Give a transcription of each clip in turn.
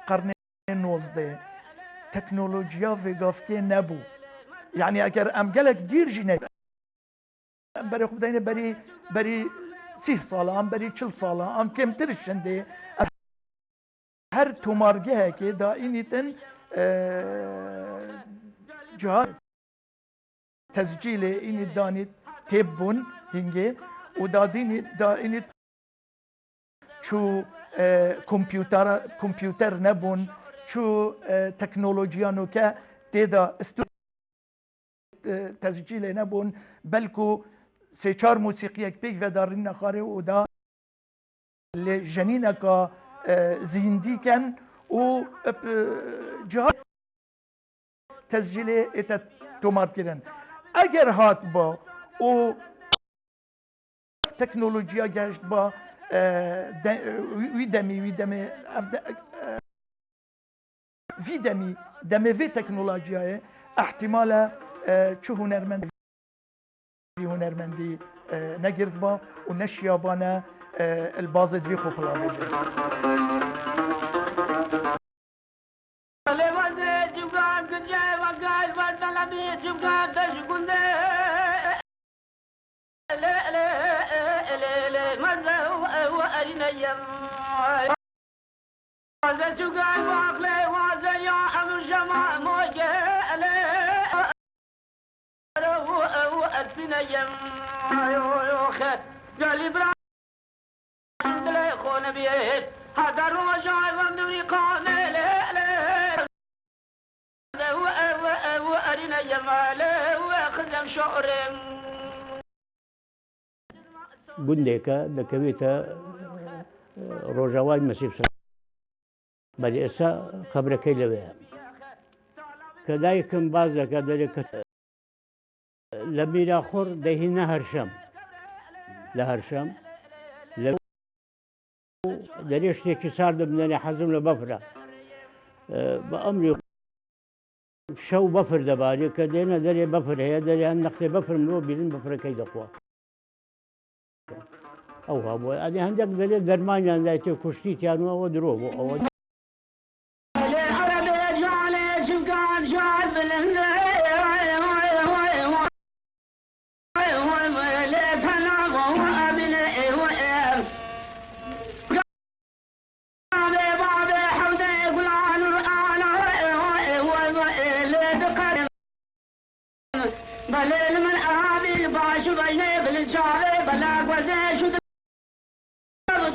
قرن 19 تکنولوژیا وگافتی نبود. یعنی اگر ام گلک دیر جینه برای خود دینه بری 30 ساله ام بری 40 ساله ام کمتر شنده هر تومارگه که دا اینیتن جهات تسجیل اینی دانید تبون هنگه و دا اینی چو کمپیوتر نبون چو تکنولوژیانو که تیدا تسجیل نبون بلکو سه چار موسیقی یک پیک و دارین نخاره و دا لجنین که زیندی کن و جهات تسجیل ایتا تومار کرن. اگر هات با و تکنولوژیا گشت با وی دمی وی تکنولوژیای احتمالا چه هنرمندی نگرد با و نشیابانه البازد وی خوب پلاویجه. گوندێکە دەکەوێتە ڕۆژاوای مەسیب بەڵێ ئێستا خەبرەکەی لەوەیە کە دایکم باز دەکات دەرێکە لە میراخۆر دەهێنە هەرشەم لە هەرشەم دەرێ شتێکی ساردم بنێنێ حەزم لە بەفرە بە ئەمری شەو بەفر دەبارێت کە دێنە دەرێ بەفر هەیە دەریان نەختێ بەفرم لۆ بیرن بەفرەکەی دەخوا ئەو هەبووە ئەدی هەندێک دەرێت دەرمانیان دایتێ کوشتیتیان و ئەوە درۆ بوو ئەوە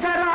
ترى